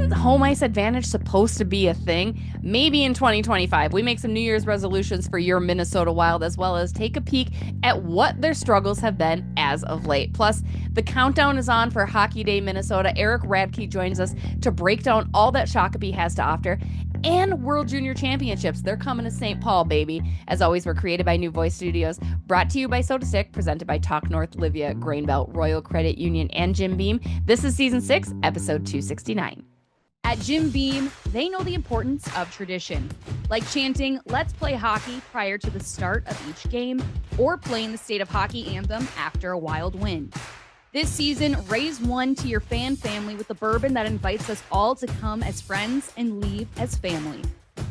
isn't home ice advantage supposed to be a thing? Maybe in 2025, we make some New Year's resolutions for your Minnesota Wild, as well as take a peek at what their struggles have been as of late. Plus, the countdown is on for Hockey Day Minnesota. Erik Radtke joins us to break down all that Shakopee has to offer. And World Junior Championships. They're coming to St. Paul, baby. As always, we're created by New Voice Studios, brought to you by SotaStick, presented by Talk North, Livea, Grainbelt, Royal Credit Union, and Jim Beam. This is Season 6, Episode 269. At Jim Beam, they know the importance of tradition, like chanting, "Let's play hockey" prior to the start of each game, or playing the State of Hockey anthem after a Wild win. This season, raise one to your fan family with a bourbon that invites us all to come as friends and leave as family.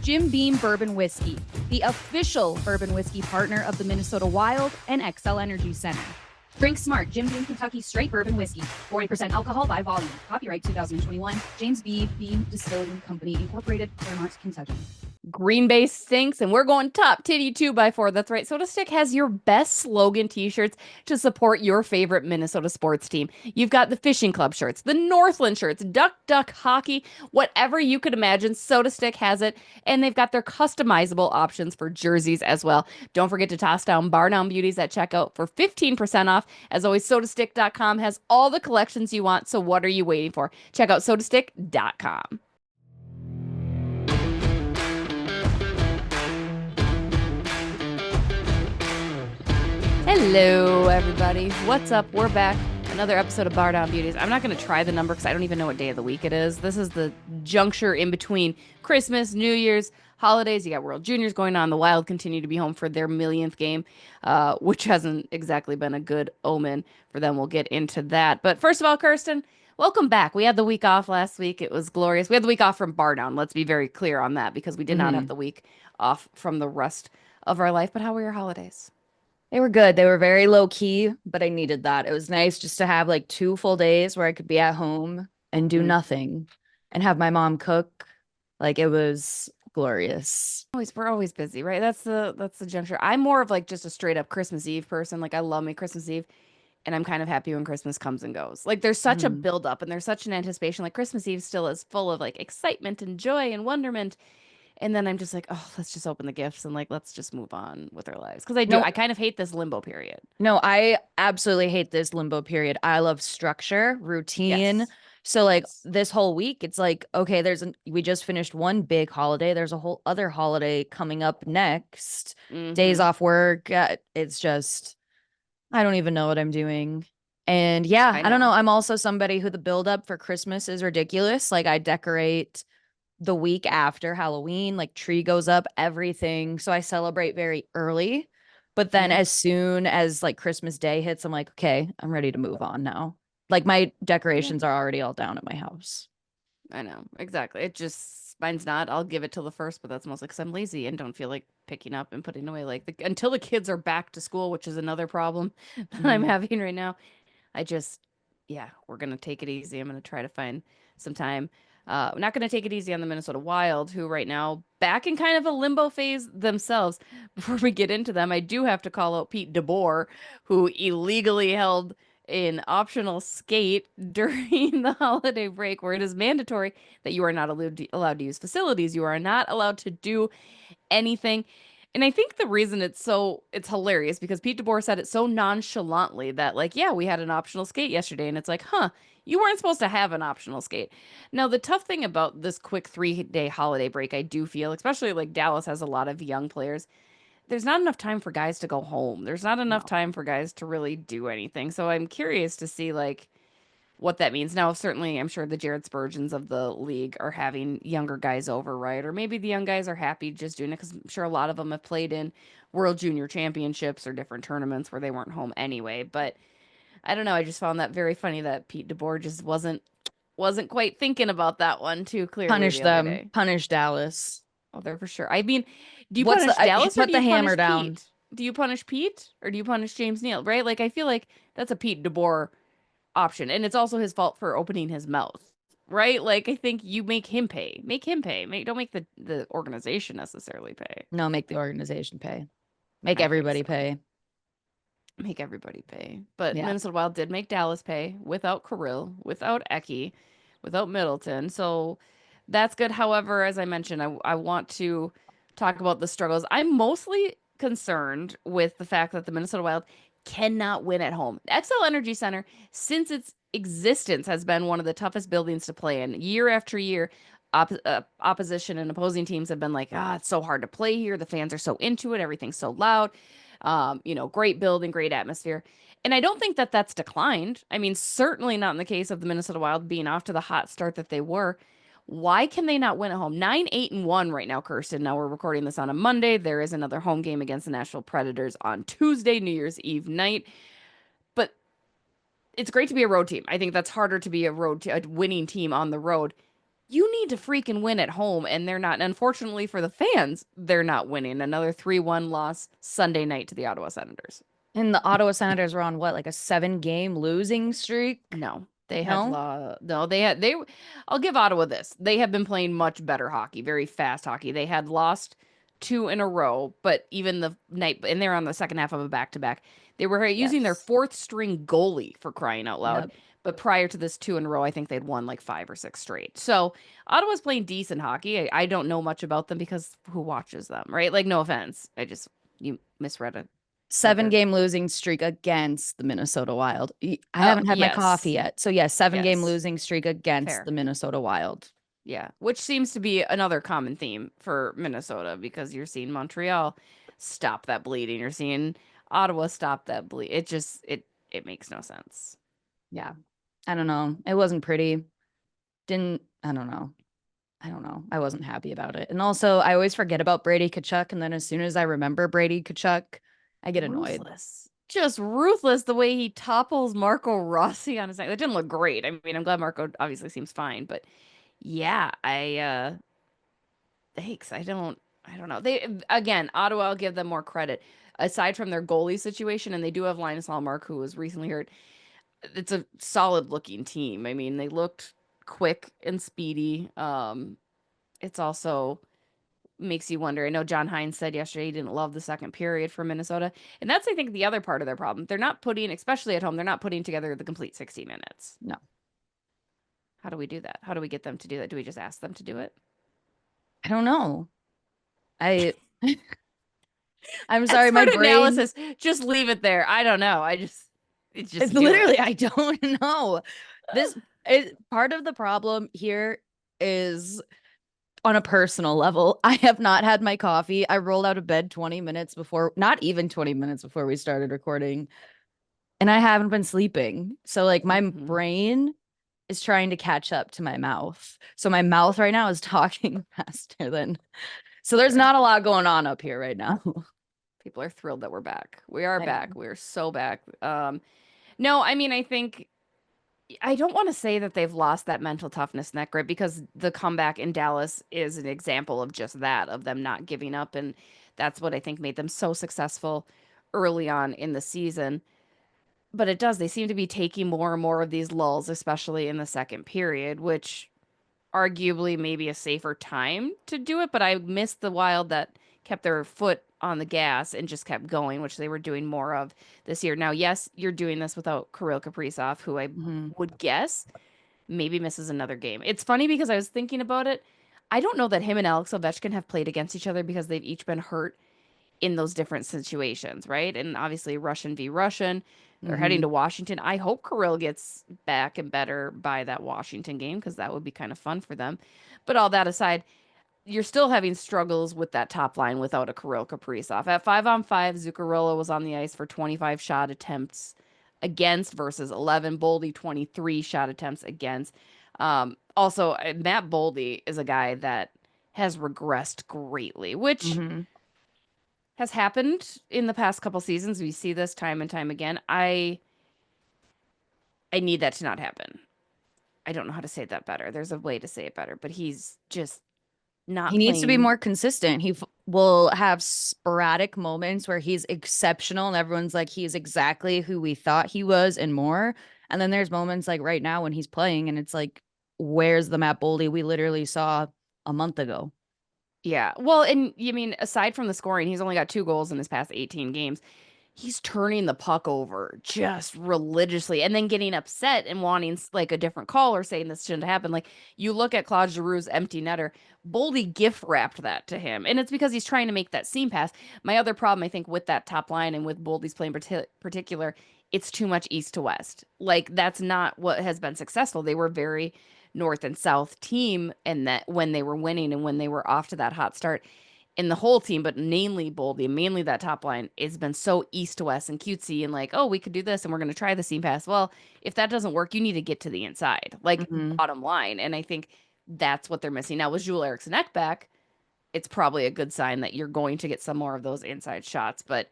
Jim Beam Bourbon Whiskey, the official bourbon whiskey partner of the Minnesota Wild and XL Energy Center. Drink smart. Jim Beam Kentucky Straight Bourbon Whiskey. 40% alcohol by volume. Copyright 2021. James B. Beam Distilling Company, Incorporated, Claremont, Kentucky. Green Bay stinks, and we're going top titty 2x4. That's right. SotaStick has your best slogan t-shirts to support your favorite Minnesota sports team. You've got the Fishing Club shirts, the Northland shirts, Duck Duck Hockey, whatever you could imagine, SotaStick has it. And they've got their customizable options for jerseys as well. Don't forget to toss down Bardown Beauties at checkout for 15% off. As always, SotaStick.com has all the collections you want, so what are you waiting for? Check out SotaStick.com. Hello, everybody. What's up? We're back. Another episode of Bardown Beauties. I'm not going to try the number because I don't even know what day of the week it is. This is the juncture in between Christmas, New Year's, holidays. You got World Juniors going on. The Wild continue to be home for their millionth game, which hasn't exactly been a good omen for them. We'll get into that. But first of all, Kirsten, welcome back. We had the week off last week. It was glorious. We had the week off from Bardown. Let's be very clear on that because we did not have the week off from the rest of our life. But how were your holidays? They were good. They were very low key, but I needed that. It was nice just to have like 2 full days where I could be at home and do nothing and have my mom cook. Like it was glorious. We're always busy, right? That's the juncture. I'm more of like just a straight up Christmas Eve person. Like I love me Christmas Eve, and I'm kind of happy when Christmas comes and goes. Like there's such a build up and there's such an anticipation. Like Christmas Eve still is full of like excitement and joy and wonderment. And then I'm just like, oh, let's just open the gifts and like let's just move on with our lives. Because I kind of hate this limbo period. No, I absolutely hate this limbo period. I love structure, routine. Yes. So like this whole week, it's like, okay, we just finished one big holiday. There's a whole other holiday coming up next. Days off work. It's just, I don't even know what I'm doing. And yeah, I don't know. I'm also somebody who the buildup for Christmas is ridiculous. Like I decorate the week after Halloween, like tree goes up, everything. So I celebrate very early. But then as soon as like Christmas Day hits, I'm like, okay, I'm ready to move on now. Like my decorations are already all down at my house. I know. Exactly. It just, mine's not. I'll give it till the first, but that's mostly because I'm lazy and don't feel like picking up and putting away. Like until the kids are back to school, which is another problem that I'm having right now. We're going to take it easy. I'm going to try to find some time. We're not going to take it easy on the Minnesota Wild, who right now back in kind of a limbo phase themselves. Before we get into them, I do have to call out Pete DeBoer, who illegally held an optional skate during the holiday break, where it is mandatory that you are not allowed to use facilities. You are not allowed to do anything. And I think the reason it's hilarious because Pete DeBoer said it so nonchalantly that like, yeah, we had an optional skate yesterday. And it's like, you weren't supposed to have an optional skate. Now, the tough thing about this quick 3-day holiday break, I do feel, especially like Dallas has a lot of young players, there's not enough time for guys to go home. There's not enough time for guys to really do anything. So I'm curious to see like what that means. Now, certainly, I'm sure the Jared Spurgeons of the league are having younger guys over, right? Or maybe the young guys are happy just doing it because I'm sure a lot of them have played in World Junior Championships or different tournaments where they weren't home anyway. But I don't know. I just found that very funny that Pete DeBoer just wasn't quite thinking about that one too clearly. Punish them. Punish Dallas. Oh, they're for sure. I mean, do you punish Dallas or do you hammer punish down? Pete? Do you punish Pete or do you punish James Neal? Right? Like I feel like that's a Pete DeBoer option, and it's also his fault for opening his mouth. Right? Like I think you make him pay. Make him pay. Don't make the organization necessarily pay. No, make the organization pay. Make everybody pay. Make everybody pay. But Minnesota Wild did make Dallas pay without Kirill, without Eki, without Middleton. So that's good. However, as I mentioned, I want to talk about the struggles. I'm mostly concerned with the fact that the Minnesota Wild cannot win at home. XL Energy Center, since its existence, has been one of the toughest buildings to play in. Year after year, opposition and opposing teams have been like, it's so hard to play here. The fans are so into it. Everything's so loud. Great building, great atmosphere. And I don't think that that's declined. I mean, certainly not in the case of the Minnesota Wild being off to the hot start that they were. Why can they not win at home? 9-8-1 right now, Kirsten. Now we're recording this on a Monday. There is another home game against the Nashville Predators on Tuesday, New Year's Eve night. But it's great to be a road team. I think that's harder to be a winning team on the road. You need to freaking win at home, and they're not. And unfortunately for the fans, they're not winning. Another 3-1 loss Sunday night to the Ottawa Senators. And the Ottawa Senators were on what, like a 7-game losing streak? No, they had No? I'll give Ottawa this. They have been playing much better hockey, very fast hockey. They had lost 2 in a row, but even the night, and they're on the second half of a back-to-back. They were using their Yes. 4th string goalie, for crying out loud. Yep. But prior to this 2 in a row, I think they'd won like 5 or 6 straight. So Ottawa's playing decent hockey. I don't know much about them because who watches them, right? Like, no offense. You misread it. 7-game losing streak against the Minnesota Wild. I haven't had my coffee Yes. yet. So, yes, 7-game Yes. losing streak against Fair. the Minnesota Wild. Yeah, which seems to be another common theme for Minnesota because you're seeing Montreal stop that bleeding. You're seeing Ottawa stop that bleed. It makes no sense. Yeah. I don't know. It wasn't pretty. I don't know. I wasn't happy about it. And also, I always forget about Brady Tkachuk. And then as soon as I remember Brady Tkachuk, I get annoyed. Ruthless. Just ruthless the way he topples Marco Rossi on his neck. That didn't look great. I mean, I'm glad Marco obviously seems fine, but yeah, thanks. I don't know. Again, Ottawa, I'll give them more credit. Aside from their goalie situation, and they do have Linus Hallmark, who was recently hurt, it's a solid looking team. I mean, they looked quick and speedy. It's also makes you wonder. I know John Hines said yesterday he didn't love the second period for Minnesota. And that's, I think, the other part of their problem. They're not putting, especially at home, they're not putting together the complete 60 minutes. No. How do we do that? How do we get them to do that? Do we just ask them to do it? I don't know. I'm sorry, Expert my brain. analysis. Just leave it there. I don't know. It's Literally, I don't know. Part of the problem here is on a personal level. I have not had my coffee. I rolled out of bed 20 minutes before, not even 20 minutes before we started recording. And I haven't been sleeping. So like my brain is trying to catch up to my mouth. So my mouth right now is talking faster than. So there's not a lot going on up here right now. People are thrilled that we're back. We are back. We're so back. No, I mean, I think I don't want to say that they've lost that mental toughness and that grit because the comeback in Dallas is an example of just that, of them not giving up. And that's what I think made them so successful early on in the season. But it does. They seem to be taking more and more of these lulls, especially in the second period, which arguably maybe a safer time to do it. But I missed the Wild that kept their foot on the gas and just kept going, which they were doing more of this year. Now, yes, you're doing this without Kirill Kaprizov, who I would guess maybe misses another game. It's funny because I was thinking about it. I don't know that him and Alex Ovechkin have played against each other because they've each been hurt in those different situations, right? And obviously Russian v. Russian. They're heading to Washington. I hope Kirill gets back and better by that Washington game because that would be kind of fun for them. But all that aside, you're still having struggles with that top line without a Kirill Kaprizov. At 5-on-5, Zuccarello was on the ice for 25 shot attempts against versus 11. Boldy, 23 shot attempts against. Also, Matt Boldy is a guy that has regressed greatly, which has happened in the past couple seasons. We see this time and time again. I need that to not happen. I don't know how to say that better. There's a way to say it better, but he's just not He needs to be playing. more consistent. He will have sporadic moments where he's exceptional and everyone's like, he's exactly who we thought he was and more. And then there's moments like right now when he's playing and it's like, where's the Matt Boldy we literally saw a month ago? Yeah. Well, and you mean aside from the scoring, he's only got 2 goals in his past 18 games. he's turning the puck over just religiously and then getting upset and wanting like a different call or saying this shouldn't happen. Like you look at Claude Giroux's empty netter, Boldy gift wrapped that to him. And it's because he's trying to make that seam pass. My other problem, I think, with that top line and with Boldy's play in particular, it's too much east to west. Like that's not what has been successful. They were very north and south team and that when they were winning and when they were off to that hot start in the whole team, but mainly Boldy, mainly that top line, has been so east to west and cutesy and like, oh, we could do this and we're going to try the seam pass. Well, if that doesn't work, you need to get to the inside, like Mhm. bottom line. And I think that's what they're missing. Now, with Jules Eriksson Ek back, it's probably a good sign that you're going to get some more of those inside shots. But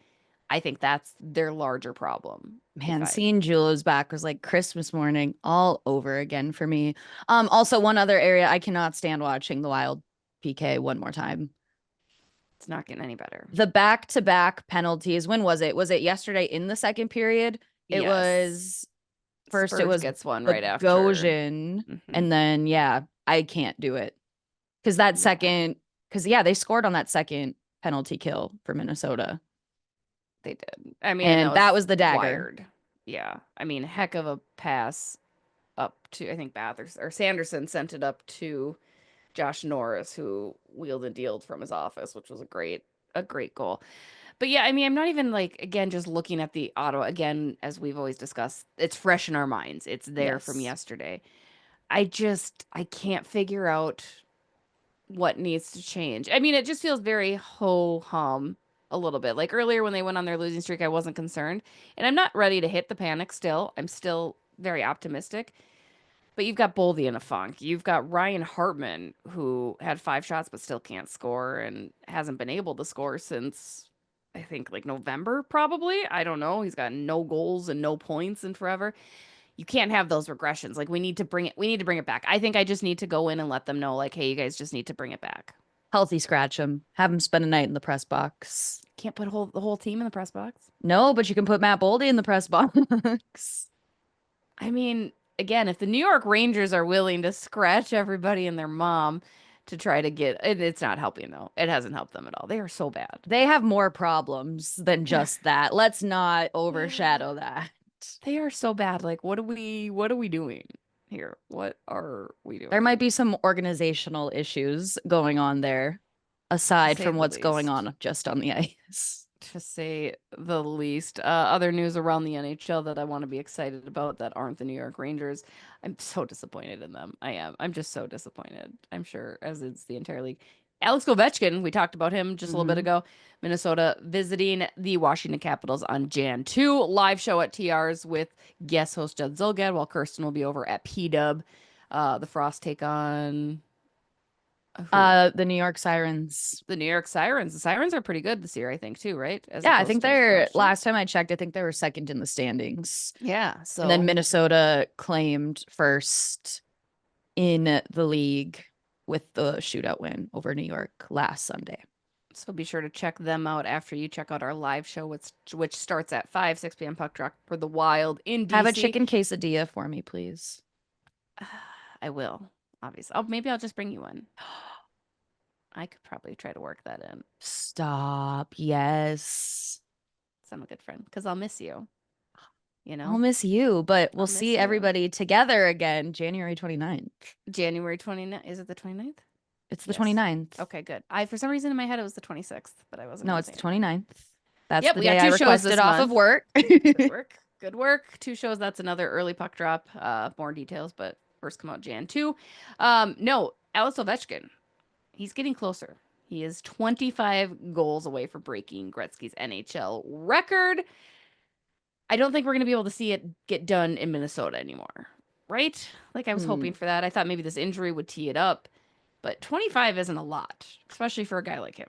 I think that's their larger problem. If Man, I, seeing Jules back was like Christmas morning all over again for me. Also one other area I cannot stand watching the Wild PK one more time. it's not getting any better. The back-to-back penalties. When was it? Was it yesterday in the second period? It Yes. was first it Spurge was gets one right after. Bogosian, Mhm. and then yeah, I can't do it. Because that Yeah. second, because yeah, they scored on that second penalty kill for Minnesota. They did. I mean, and that And that was was the dagger. wired. Yeah. I mean, heck of a pass up to, I think Bathurst or Sanderson sent it up to Josh Norris, who wheeled and dealed from his office, which was a great goal. But yeah, I mean, I'm not even like, again, just looking at the auto again, as we've always discussed, it's fresh in our minds. It's there from Yes. yesterday. I can't figure out what needs to change. I mean, it just feels very ho hum a little bit. Like earlier when they went on their losing streak, I wasn't concerned. And I'm not ready to hit the panic still. I'm still very optimistic. But you've got Boldy in a funk. You've got Ryan Hartman, who had 5 shots but still can't score and hasn't been able to score since I think like November, probably. I don't know. He's got no goals and no points in forever. You can't have those regressions. Like we need to bring it back. I think I just need to go in and let them know, like, hey, you guys just need to bring it back. Healthy scratch him. Have him spend a night in the press box. Can't put the whole team in the press box. No, but you can put Matt Boldy in the press box. I mean, again, if the New York Rangers are willing to scratch everybody and their mom to try to get it, it's not helping though. It hasn't helped them at all. They are so bad. They have more problems than just that. Let's not overshadow that. They are so bad. Like, what are we doing here? What are we There might doing? be some organizational issues going on there, To aside say from the what's going least. on just on the ice. To say the least. Other news around the NHL that I want to be excited about that aren't the New York Rangers. I'm so disappointed in them. I am. I'm just so disappointed. I'm sure, as is the entire league. Alex Ovechkin, we talked about him just a little bit Mhm. ago. Minnesota visiting the Washington Capitals on Jan 2. Live show at TR's with guest host Judd Zulgad, while Kirsten will be over at P-Dub. The Frost take on who? The New York Sirens. The New York Sirens. The Sirens are pretty good this year, I think, too, right? As Yeah, I opposed think to they're last year. last time I checked, I think they were second in the standings. Yeah, And then so Minnesota claimed first in the league with the shootout win over New York last Sunday. be sure to check them out after you check out our live show, which starts at 5, 6 p.m. puck drop for the Wild in Have a DC. chicken quesadilla for me, please. I will, obviously. Oh, maybe I'll just bring you one. I could probably try to work that in. Stop. Yes. 'Cause I'm a good friend. Because I'll miss you. You I'll know, miss you, but we'll I'll miss see you. everybody together again January 29th. January 29th. Is it the 29th? It's the Yes. 29th. Okay, good. For some reason in my head it was the 26th, but I wasn't No, gonna it's say the anything. 29th. That's Yep, the we got day I 2 shows this requested off of month. work. Good work. Good work. 2 shows. That's another early puck drop. More details, but first come out Jan 2. No, Alex Ovechkin. He's getting closer. He is 25 goals away for breaking Gretzky's NHL record. I don't think we're going to be able to see it get done in Minnesota anymore. Right? Like I was Hmm. hoping for that. I thought maybe this injury would tee it up, but 25 isn't a lot, especially for a guy like him.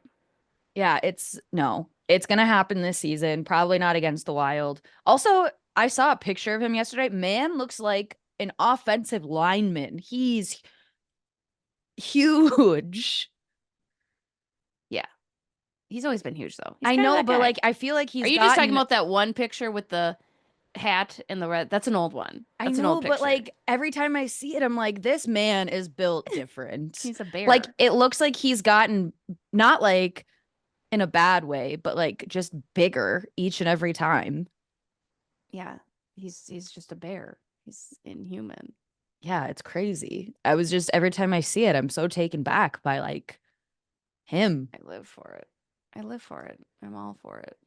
Yeah, it's gonna happen this season. Probably not against the Wild. Also, I saw a picture of him yesterday. Man looks like an offensive lineman. He's huge. Yeah. He's always been huge though. He's I kind of know, that but guy. like I feel like Are he's you just talking gotten about that one picture with the hat and the red? That's an old one. I That's an know, old but picture. like every time I see it, I'm like, this man is built different. He's a bear. Like it looks like he's gotten not like in a bad way, but like just bigger each and every time. Yeah, he's just a bear. He's inhuman. Yeah, it's crazy. I was just every time I see it, I'm so taken back by like him. I live for it. I live for it. I'm all for it.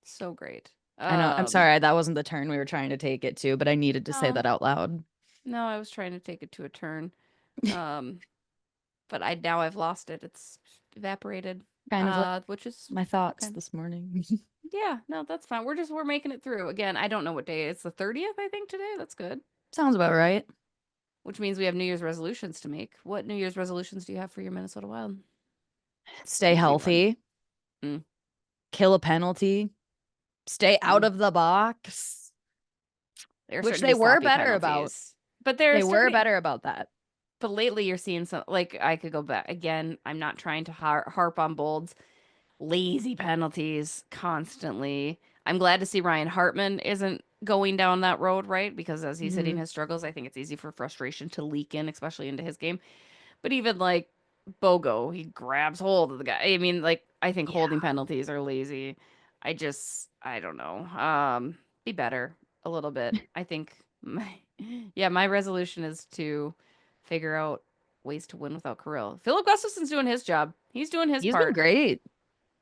So great. I know. I'm sorry, that wasn't the turn we were trying to take it to, but I needed to say No, that out loud. no, I was trying to take it to a turn. Um, but I've lost it. It's evaporated. Kind of like Which is my thoughts okay. this morning. Yeah, no, that's fine. We're making it through. Again, I don't know what day. It's the 30th, I think, today. That's good. Sounds about right. Which means we have New Year's resolutions to make. What New Year's resolutions do you have for your Minnesota Wild? Stay Easy one. healthy, Mm. kill a penalty, stay out Mm. of the box, They're which starting to they be were sloppy better about. penalties. But they're They were starting. better about that. But lately, you're seeing some. Like I could go back again. I'm not trying to harp on Bolds. Lazy penalties constantly. I'm glad to see Ryan Hartman isn't going down that road, right? Because as he's hitting Mhm. his struggles, I think it's easy for frustration to leak in, especially into his game. But even like Bogo, he grabs hold of the guy. I mean, like I think Yeah. holding penalties are lazy. I don't know. Be better a little bit. I think my yeah, my resolution is to figure out ways to win without Kirill. Philip Gustafson's doing his job. He's doing his He's been part. great.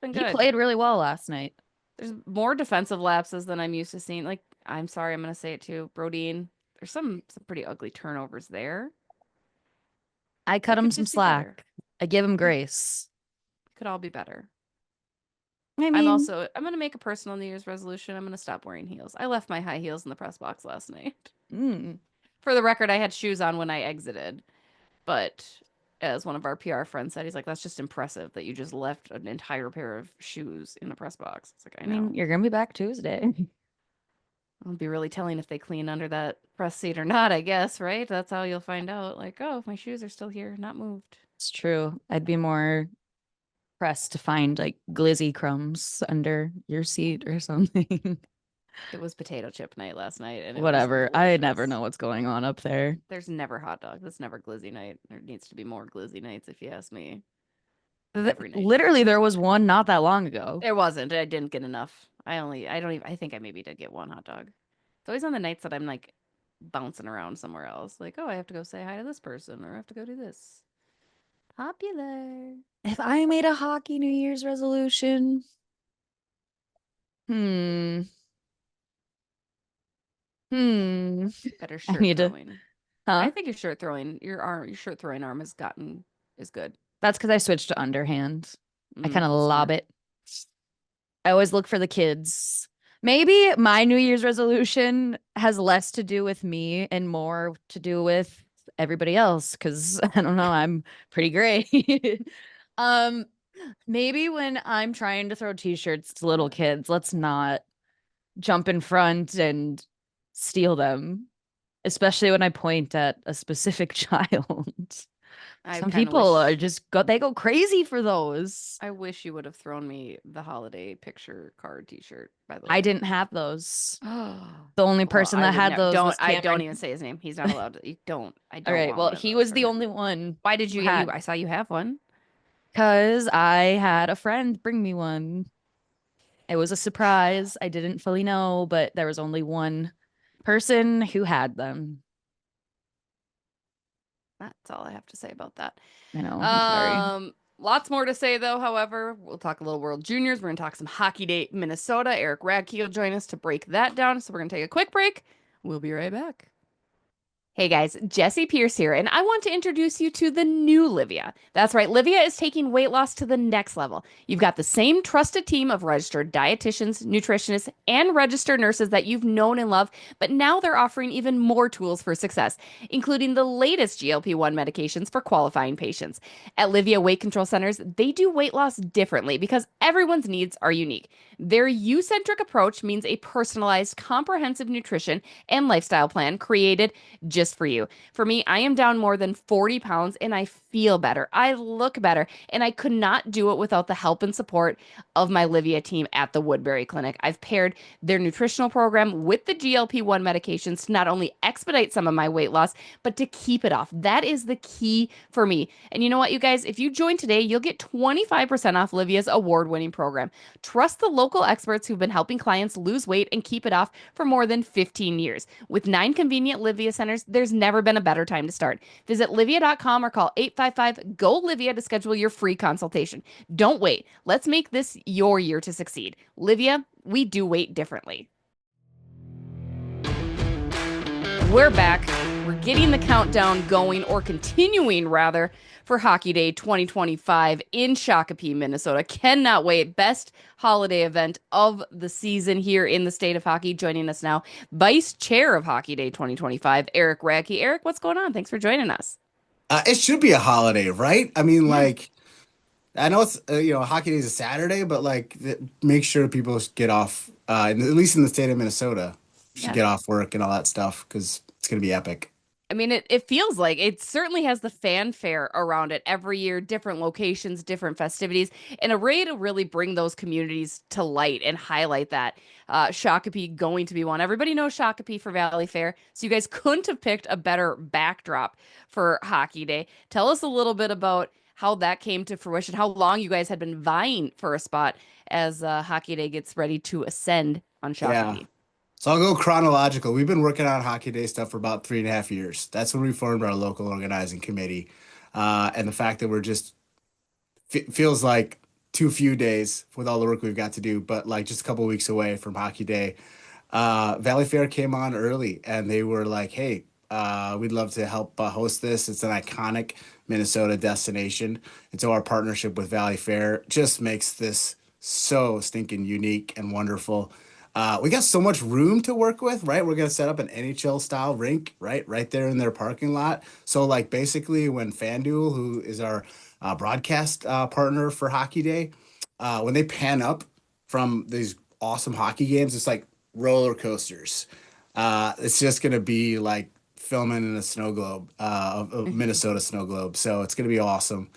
Been He good. played really well last night. There's more defensive lapses than I'm used to seeing. Like, I'm sorry, I'm gonna say it too. Brodeen, there's some pretty ugly turnovers there. I cut They him could some just be better. slack. I give him Could grace. could all be better. I mean, I'm gonna make a personal New Year's resolution. I'm gonna stop wearing heels. I left my high heels in the press box last night. mm, For the record, I had shoes on when I exited, but as one of our PR friends said, he's like, "That's just impressive that you just left an entire pair of shoes in a press box." It's like, I I mean, know. you're gonna be back Tuesday. It'll be really telling if they clean under that press seat or not, I guess, right? That's how you'll find out. Like, oh, my shoes are still here, not moved. It's true. I'd be more pressed to find like glizzy crumbs under your seat or something. It was potato chip night last night, and it was Whatever. I never delicious. know what's going on up there. There's never hot dog. That's never glizzy night. There needs to be more glizzy nights, if you ask me. Every night should be Literally, there glizzy. was one not that long ago. There wasn't. I didn't get enough. I don't even, I think I maybe did get one hot dog. It's always on the nights that I'm like bouncing around somewhere else. Like, oh, I have to go say hi to this person, or I have to go do this. Popular. If I made a hockey New Year's resolution, hmm, hmm, Better I shirt need to, throwing. I huh? think your shirt throwing arm has gotten is good. That's because I switched to underhand. I kind of lob Smart. it. I always look for the kids. Maybe my New Year's resolution has less to do with me and more to do with everybody else because I don't know, I'm pretty great. um, maybe when I'm trying to throw t-shirts to little kids, let's not jump in front and steal them, especially when I point at a specific child. I Some kind of people are wish just go they go crazy for those. I wish you would have thrown me the holiday picture card T-shirt. By the I way. didn't have those. Oh, The only well, person I that would had never. those was I don't Cameron. even say his name. He's not allowed to. You don't. I All don't right. want Well, one of he those was for the him. only one Why did who you? You? had I saw you have one. because I had a friend bring me one. It was a surprise. I didn't fully know, but there was only one person who had them. That's all I have to say about that. I know. I'm sorry. Lots more to say though. However, we'll talk a little World Juniors. We're gonna talk some Hockey Day Minnesota. Erik Radtke will join us to break that down. So we're gonna take a quick break. We'll be right back. Hey guys, Jesse Pierce here, and I want to introduce you to the new Livea. That's right, Livea is taking weight loss to the next level. You've got the same trusted team of registered dietitians, nutritionists, and registered nurses that you've known and loved, but now they're offering even more tools for success, including the latest GLP-1 medications for qualifying patients. At Livea Weight Control Centers, they do weight loss differently because everyone's needs are unique. Their you-centric approach means a personalized, comprehensive nutrition and lifestyle plan created just just for you. For me, I am down more than 40 pounds and I feel better. I look better. And I could not do it without the help and support of my Livea team at the Woodbury Clinic. I've paired their nutritional program with the GLP-1 medications to not only expedite some of my weight loss, but to keep it off. That is the key for me. And you know what, you guys? If you join today, you'll get 25% off Livea's award-winning program. Trust the local experts who've been helping clients lose weight and keep it off for more than 15 years. With 9 convenient Livea centers, there's never been a better time to start. Visit Livea.com or call 855-GO-LIVEA to schedule your free consultation. Don't wait. Let's make this your year to succeed. Livea, we do weight differently. We're back. We're getting the countdown going, or continuing rather, for Hockey Day 2025 in Shakopee, Minnesota. Cannot wait. Best holiday event of the season here in the state of hockey. Joining us now, Vice Chair of Hockey Day 2025, Erik Radtke. Erik, what's going on? Thanks for joining us. It should be a holiday, right? I mean, Yeah. like, I know it's Hockey Day is a Saturday, but like, make sure people get off. At least in the state of Minnesota, should Yeah. get off work and all that stuff because it's gonna be epic. I mean, it feels like it certainly has the fanfare around it every year, different locations, different festivities, and a way to really bring those communities to light and highlight that. Shakopee going to be one. Everybody knows Shakopee for Valley Fair, so you guys couldn't have picked a better backdrop for Hockey Day. Tell us a little bit about how that came to fruition, how long you guys had been vying for a spot as Hockey Day gets ready to ascend on Yeah. Shakopee. So I'll go chronological. We've been working on Hockey Day stuff for about 3.5 years. That's when we formed our local organizing committee. And the fact that we're just feels like too few days with all the work we've got to do, but like just a couple weeks away from Hockey Day. Valley Fair came on early and they were like, hey, we'd love to help host this. It's an iconic Minnesota destination. And so our partnership with Valley Fair just makes this so stinking unique and wonderful. We got so much room to work with, right? We're gonna set up an NHL style rink, right there in their parking lot. So like basically when FanDuel, who is our broadcast partner for Hockey Day, when they pan up from these awesome hockey games, it's like roller coasters. It's just gonna be like filming in a snow globe, a Minnesota snow globe. So it's gonna be awesome.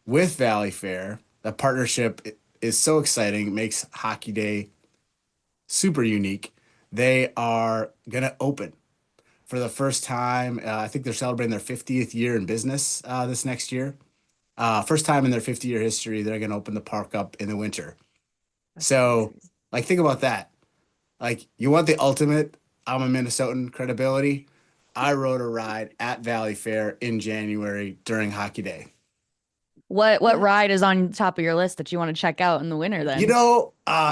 With Valley Fair, the partnership is so exciting. It makes Hockey Day super unique. They are gonna open for the first time. I think they're celebrating their 50th year in business this next year. First time in their 50-year history, they're gonna open the park up in the winter. That's So, crazy. like, think about that. Like, you want the ultimate, I'm a Minnesotan credibility. I rode a ride at Valley Fair in January during Hockey Day. What Yeah. ride is on top of your list that you want to check out in the winter then?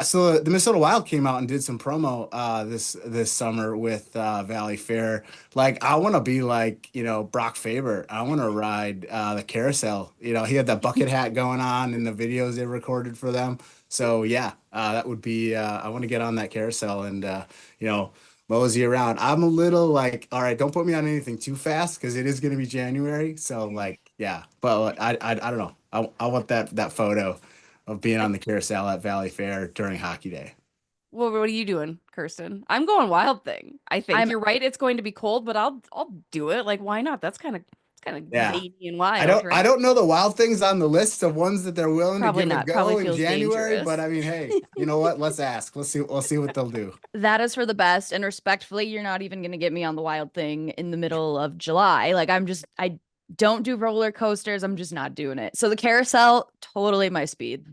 So the Minnesota Wild came out and did some promo this summer with Valley Fair. Like, I want to be like, Brock Faber. I want to ride the carousel. He had that bucket hat going on in the videos they recorded for them. So yeah, that would be. I want to get on that carousel and mosey around. I'm a little like, all right, don't put me on anything too fast because it is going to be January. So like, yeah, but I don't know. I want that photo of being on the carousel at Valley Fair during Hockey Day. Well, what are you doing, Kirsten? I'm going Wild Thing. I think I'm you're right. It's going to be cold, but I'll do it. Like, why not? It's kind of Yeah. zany and I wild, don't I right? don't know the Wild Things on the list of ones that they're willing Probably to give a not. Probably go in feels January, dangerous. but I mean, hey, you know what? Let's ask. We'll see what they'll do. That is for the best. And respectfully, you're not even going to get me on the Wild Thing in the middle of July. Like, I don't do roller coasters. I'm just not doing it. So the carousel, totally my speed.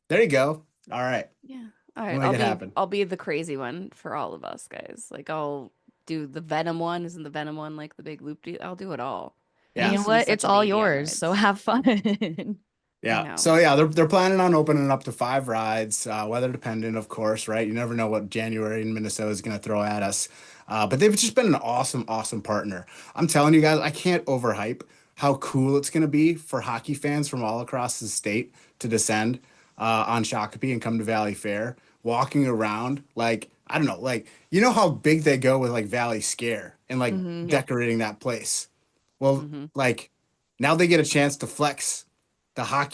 There you go. All right. Yeah. All We'll right. make it happen. I'll be the crazy one for all of us, guys. Like, I'll do the Venom one. Isn't the Venom one like the big loop deal? I'll do it all. It And Yeah. you know used to be what? such It's a all baby on yours. So rides. have fun. Yeah. know. So yeah, they're planning on opening up to 5 rides, weather dependent, of course, right? You never know what January in Minnesota is going to throw at us. But they've just been an awesome, awesome partner. I'm telling you guys, I can't overhype how cool it's going to be for hockey fans from all across the state to descend on Shakopee and come to Valley Fair, walking around like, I don't know, like, how big they go with like Valley Scare and like Mhm. Yep. decorating that place. Well, Hmm. like now they get a chance to flex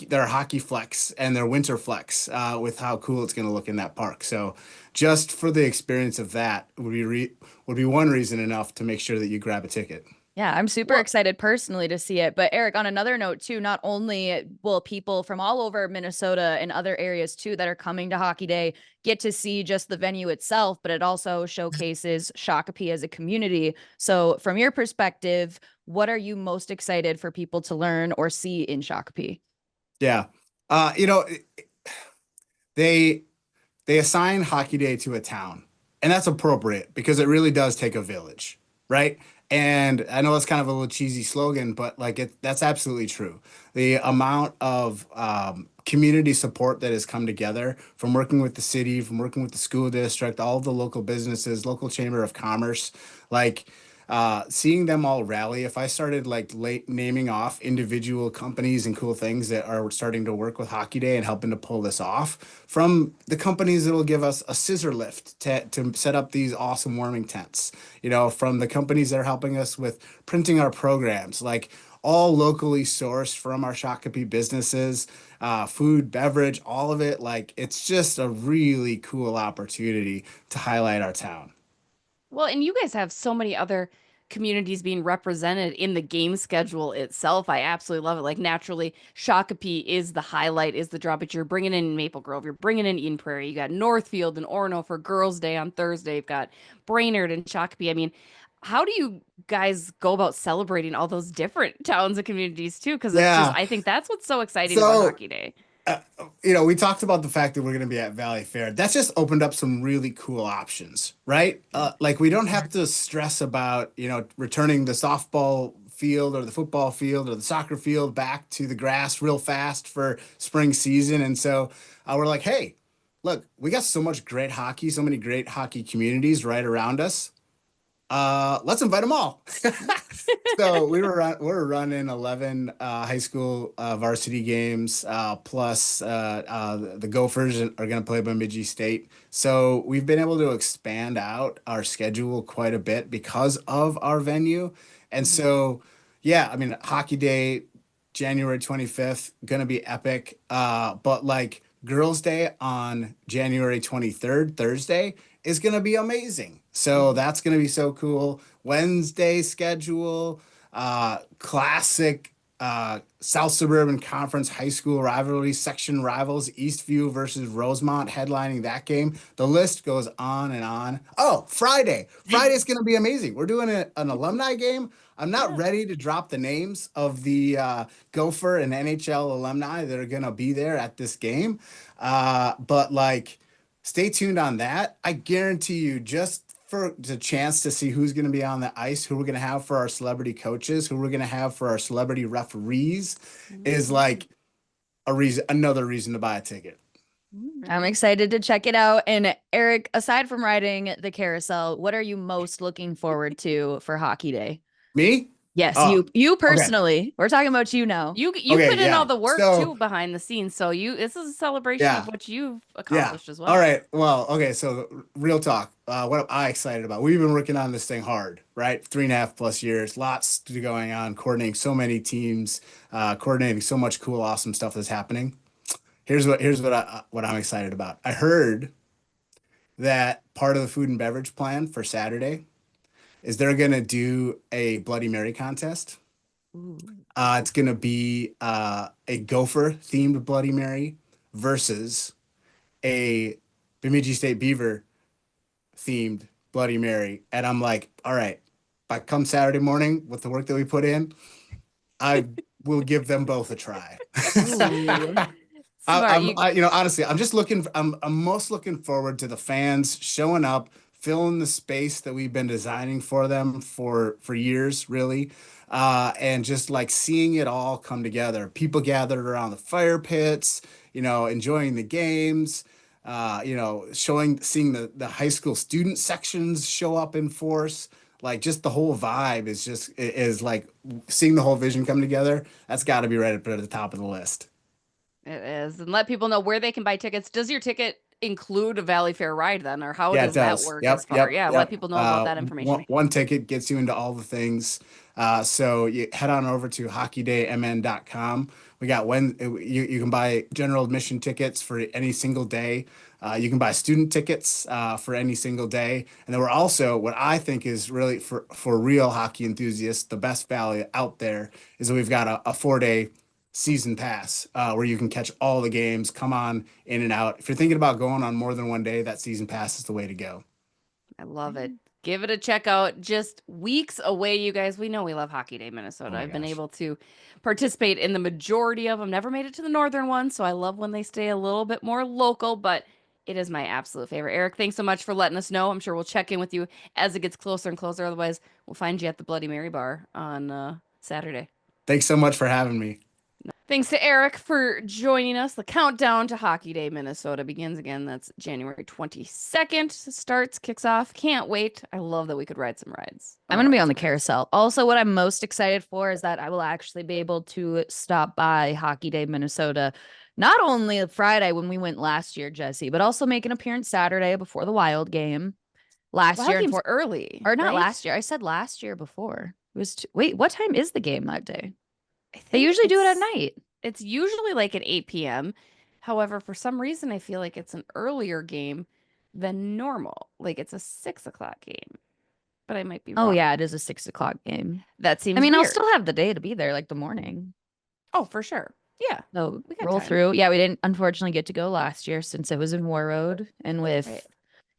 their hockey flex and their winter flex with how cool it's going to look in that park. So just for the experience of that would be one reason enough to make sure that you grab a ticket. Yeah, I'm super excited personally to see it. But Erik, on another note too, not only will people from all over Minnesota and other areas too that are coming to Hockey Day get to see just the venue itself, but it also showcases Shakopee as a community. So from your perspective, what are you most excited for people to learn or see in Shakopee? Yeah. You know, they they assign Hockey Day to a town, and that's appropriate because it really does take a village, right? And I know it's kind of a little cheesy slogan, but like that's absolutely true. The amount of community support that has come together from working with the city, from working with the school district, all of the local businesses, local chamber of commerce, like seeing them all rally. If I started like late naming off individual companies and cool things that are starting to work with Hockey Day and helping to pull this off, from the companies that will give us a scissor lift to set up these awesome warming tents, from the companies that are helping us with printing our programs, like all locally sourced from our Shakopee businesses, food, beverage, all of it. Like it's just a really cool opportunity to highlight our town. Well, and you guys have so many other communities being represented in the game schedule itself. I absolutely love it. Like naturally, Shakopee is the highlight, is the draw, but you're bringing in Maple Grove, you're bringing in Eden Prairie, you got Northfield and Orono for Girls' Day on Thursday, you've got Brainerd and Shakopee. I mean, how do you guys go about celebrating all those different towns and communities too? Because it's just, Yeah. I think that's what's so exciting about So Hockey Day. uh, we talked about the fact that we're going to be at Valley Fair. That's just opened up some really cool options, right? Like we don't have to stress about, returning the softball field or the football field or the soccer field back to the grass real fast for spring season. And so we're like, hey, look, we got so much great hockey, so many great hockey communities right around us. Let's invite them all. So we're running 11 high school varsity games plus the Gophers are going to play Bemidji State. So we've been able to expand out our schedule quite a bit because of our venue. And so, yeah, I mean, Hockey Day, January 25th, going to be epic. But like Girls' Day on January 23rd, Thursday, is going to be amazing. So that's going to be so cool. Wednesday schedule, classic South Suburban Conference high school rivalry, section rivals, Eastview versus Rosemont headlining that game. The list goes on and on. Oh, Friday. Friday's going to be amazing. We're doing an alumni game. I'm not ready to drop the names of the Gopher and NHL alumni that are going to be there at this game. But like, stay tuned on that. I guarantee you, just for the chance to see who's going to be on the ice, who we're going to have for our celebrity coaches, who we're going to have for our celebrity referees, is like another reason to buy a ticket. I'm excited to check it out. And Erik, aside from riding the carousel, what are you most looking forward to for Hockey Day? Me? Yes, Oh, you okay. personally. We're talking about you now. You Okay, put in yeah. all the work So, too behind the scenes, so this is a celebration yeah. of what you've Yeah. accomplished as well. All right. Well, okay. So real talk. What am I excited about? We've been working on this thing hard, right? 3.5+ years, lots to going on, coordinating so many teams, coordinating so much cool, awesome stuff that's happening. Here's what I'm excited about. I heard that part of the food and beverage plan for Saturday is they're gonna do a Bloody Mary contest. Ooh. It's gonna be a Gopher themed Bloody Mary versus a Bemidji State Beaver themed Bloody Mary. And I'm like, all right, by come Saturday morning with the work that we put in, I will give them both a try. Ooh. I, Smart. I'm, I, honestly, I'm most looking forward to the fans showing up, filling the space that we've been designing for them for years, really, and just like seeing it all come together. People gathered around the fire pits, enjoying the games, seeing the high school student sections show up in force. Like just the whole vibe is like seeing the whole vision come together. That's got to be right up at the top of the list. It is. And let people know where they can buy tickets. Does your ticket include a Valley Fair ride then, or how Yeah, it does that does. work Yep, as far? yep, Yeah, let yep. people know about that information. One ticket gets you into all the things. So you head on over to hockeydaymn.com. We got you can buy general admission tickets for any single day. You can buy student tickets for any single day. And then we're also, what I think is really for real hockey enthusiasts, the best value out there is that we've got a 4-day season pass where you can catch all the games, come on in and out. If you're thinking about going on more than one day, that season pass is the way to go. I love it. Give it a check out. Just weeks away, you guys. We know we love Hockey Day Oh Minnesota. my I've been gosh. able to participate in the majority of them. Never made it to the northern one, so I love when they stay a little bit more local, but it is my absolute favorite. Eric, thanks so much for letting us know. I'm sure we'll check in with you as it gets closer and closer. Otherwise, we'll find you at the Bloody Mary bar on Saturday. Thanks so much for having me. Thanks to Eric for joining us. The countdown to Hockey Day Minnesota begins again. That's January 22nd. Starts, kicks off. Can't wait. I love that we could ride some rides. I'm going to be on the carousel. Also, what I'm most excited for is that I will actually be able to stop by Hockey Day Minnesota, not only Friday when we went last year, Jesse, but also make an appearance Saturday before the Wild game. Last Wild year, game's early, or not right? last year. I said last year before. It was wait, what time is the game that day? I They think usually do it at night. It's usually like at 8 p.m. However, for some reason, I feel like it's an earlier game than normal. Like it's a 6 o'clock game, but I might be Oh wrong. yeah, it is a 6 o'clock game. That seems I mean, I'll weird. still have the day to be there, like the morning. Oh, for sure. Yeah. So We got roll time. through. Yeah, we didn't unfortunately get to go last year since it was in War Road and with Right.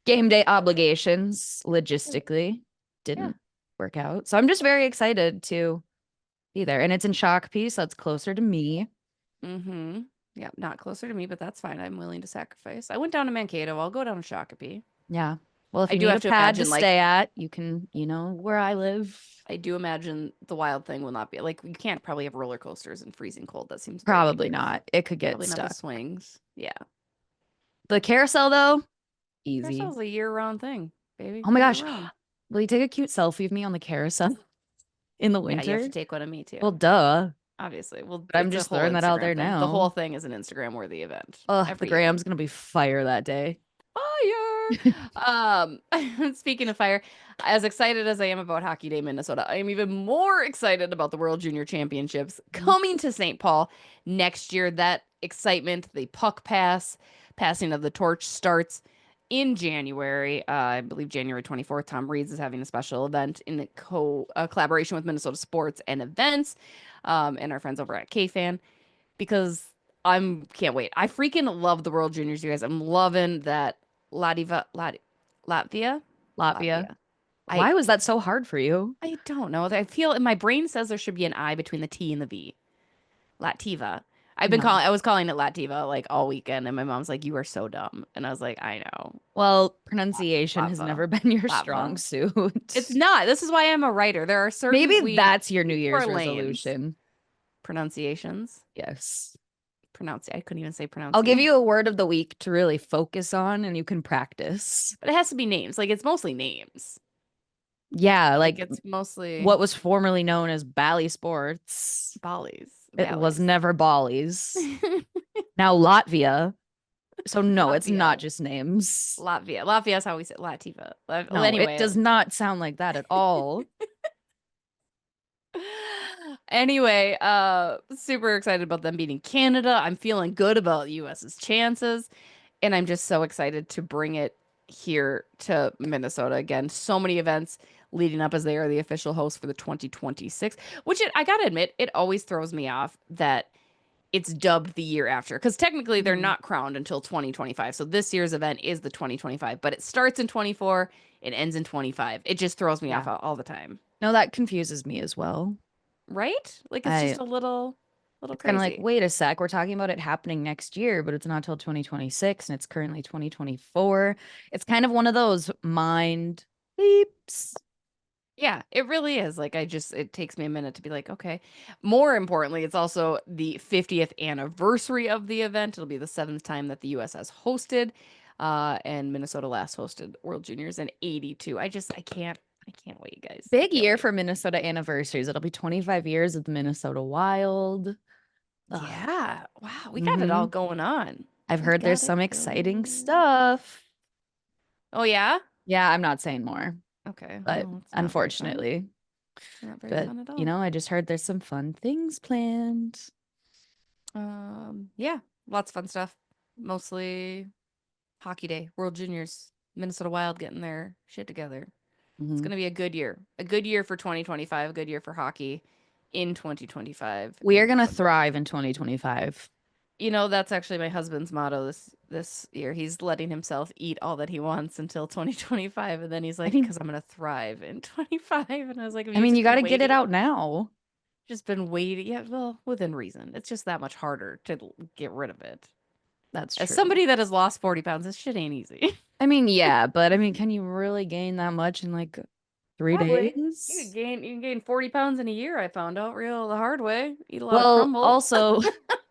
game day obligations logistically didn't work out. So I'm just very excited to be there. And it's in Shakopee, so it's closer to me. Mm-hmm. Yeah, not closer to me, but that's fine. I'm willing to sacrifice. I went down to Mankato. I'll go down to Shakopee. Yeah. Well, if I you do need have a to pad to imagine, like- stay at, you can, where I live. I do imagine the wild thing will not be like you can't probably have roller coasters in freezing cold. That seems very Probably dangerous. not. It could get Probably not stuck. the swings. Yeah. The carousel, though, easy. Carousel's a year-round thing, baby. Oh my gosh. Year-round. Will you take a cute selfie of me on the carousel in the Yeah, winter? you have to take one of me too. Well, duh. Obviously. Well, But I'm it's a just whole throwing that out Instagram there thing. now. The whole thing is an Instagram-worthy event. Ugh, the every Graham's gonna be fire that day. Fire. Speaking of fire, as excited as I am about Hockey Day Minnesota, I am even more excited about the World Junior Championships coming to St. Paul next year. That excitement, the puck passing of the torch starts in January. I believe January 24th. Tom Reeds is having a special event in the collaboration with Minnesota Sports and Events, and our friends over at KFan, because can't wait. I freaking love the World Juniors, you guys. I'm loving that Latvia. Why was that so hard for you? I don't know. I feel my brain says there should be an I between the T and the V. Lativa. I was calling it Lativa like all weekend, and my mom's like, "You are so dumb," and I was like, "I know." Well, pronunciation has Lava. never been your Lava. strong suit. It's not. This is why I'm a writer. There are certain Maybe that's your New Year's lanes. resolution. Pronunciations. Yes. I couldn't even say pronounce. I'll give you a word of the week to really focus on, and you can practice. But it has to be names. Like it's mostly names. Yeah, like it's mostly what was formerly known as Bally Sports. Ballies. It was never Ballies. Now Latvia. So no, it's not just names. Latvia. Latvia is how we say Lativa. No, anyway, it does not sound like that at all. Anyway, super excited about them beating Canada. I'm feeling good about US's chances, and I'm just so excited to bring it here to Minnesota again. So many events leading up as they are the official host for the 2026, which I gotta admit, it always throws me off that it's dubbed the year after, because technically they're not crowned until 2025. So this year's event is the 2025, but it starts in 24, it ends in 25. It just throws me off all the time. No, that confuses me as well. Right? Like it's just a little crazy. Kind of like, wait a sec, we're talking about it happening next year, but it's not till 2026 and it's currently 2024. It's kind of one of those mind leaps. Yeah, it really is. Like it takes me a minute to be like, okay. More importantly, it's also the 50th anniversary of the event. It'll be the 7th time that the US has hosted, and Minnesota last hosted World Juniors in 82. I can't wait, guys. Big year for Minnesota anniversaries. It'll be 25 years of the Minnesota Wild. Yeah. Wow. We got it all going on. I've You heard there's gotta some go. exciting stuff. Oh yeah. Yeah, I'm not saying more, Okay. but Well, it's not very fun. unfortunately, Not very but fun at all. you know, I just heard there's some fun things planned. Yeah, lots of fun stuff. Mostly hockey day, World Juniors, Minnesota Wild getting their shit together. It's Mhm. gonna be a good year. A good year for 2025, a good year for hockey in 2025. We are And gonna thrive in 2025. you know, that's actually my husband's motto this year. He's letting himself eat all that he wants until 2025, and then he's I like, mean, "Because I'm gonna thrive in 25." And I was like, "Have I you mean, you just got been to get it waiting? out now. Just been waiting? Yeah, well, within reason. It's just that much harder to get rid of it. That's As true. somebody that has lost 40 pounds, this shit ain't easy. I mean, yeah, but I mean, can you really gain that much in like 3 Probably. days? You can gain 40 pounds in a year, I found out real the hard way. Eat a lot of Well, crumble.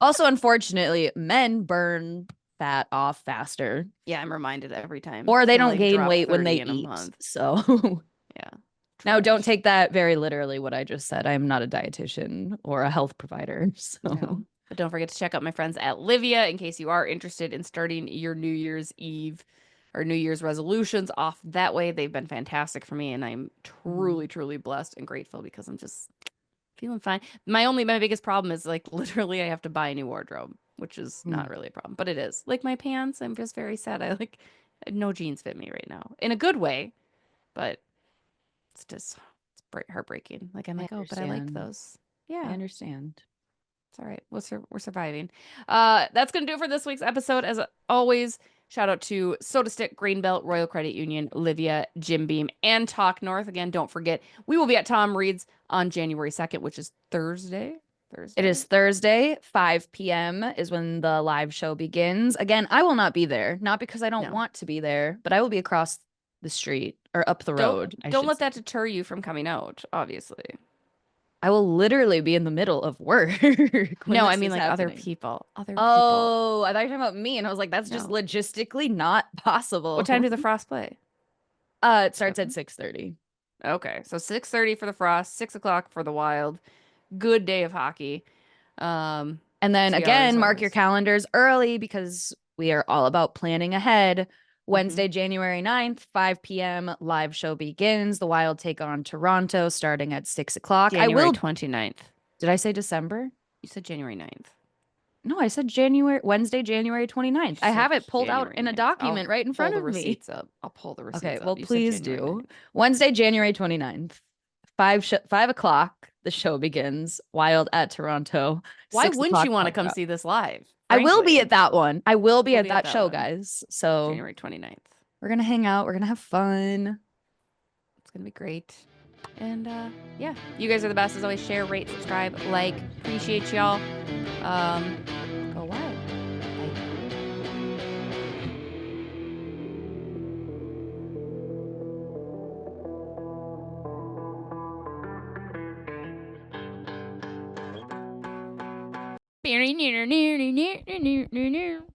also, unfortunately, men burn fat off faster, Yeah, I'm reminded every time or they to don't like gain drop weight when 30 they in a eat. month. So Yeah. now, don't Trash. take that very literally, what I just said. I am not a dietitian or a health provider. No. So, But don't forget to check out my friends at Livea in case you are interested in starting your New Year's Eve or New Year's resolutions off that way. They've been fantastic for me, and I'm truly, truly blessed and grateful because I'm just feeling fine. My biggest problem is like literally I have to buy a new wardrobe, which is not really a problem, but it is. Like my pants, I'm just very sad. I like no jeans fit me right now in a good way, but it's just heartbreaking. Like I'm I like, oh, but I like understand. those. I Yeah. understand. It's all right. We're surviving. That's gonna do it for this week's episode. As always, shout out to SotaStick, Greenbelt, Royal Credit Union, Livea, Jim Beam, and Talk North. Again, don't forget we will be at Tom Reed's on January 2nd, which is Thursday. It is Thursday, 5 p.m. is when the live show begins. Again, I will not be there, not because I don't No. want to be there, but I will be across the street or up the road, I Don't should let say. that deter you from coming out, obviously. I will literally be in the middle of work when No, I this mean is like other happening. people. Other people. Oh, I thought you were talking about me, and I was like, that's just No. logistically not What time possible. do the Frost play? It starts at 7? 6:30. Okay, so 6:30 for the Frost, 6 o'clock for the Wild. Good day of hockey. And then 3 hours again, mark your always. calendars early because we are all about planning ahead. Wednesday, January 9th, 5 p.m. live show begins. The Wild take on Toronto starting at 6 o'clock. January 29th. Did I say December? You said January 9th. No, I said Wednesday, January 29th. I have it pulled out January in a 9th. document right in Pull front the of me. receipts up. I'll pull the Okay, receipts up. well, You said please January do. 9th. Wednesday, January 29th, 5 o'clock, the show begins. Wild at Toronto. Why 6 wouldn't o'clock you want to puck come drop. see this live? I will be Frankly. at that one. I will be We'll at be at that that show, one. guys. So January 29th. we're gonna hang out. We're gonna have fun. It's going to be great. And yeah, you guys are the best. As always, share, rate, subscribe, like. Appreciate y'all. Go wild. Bye.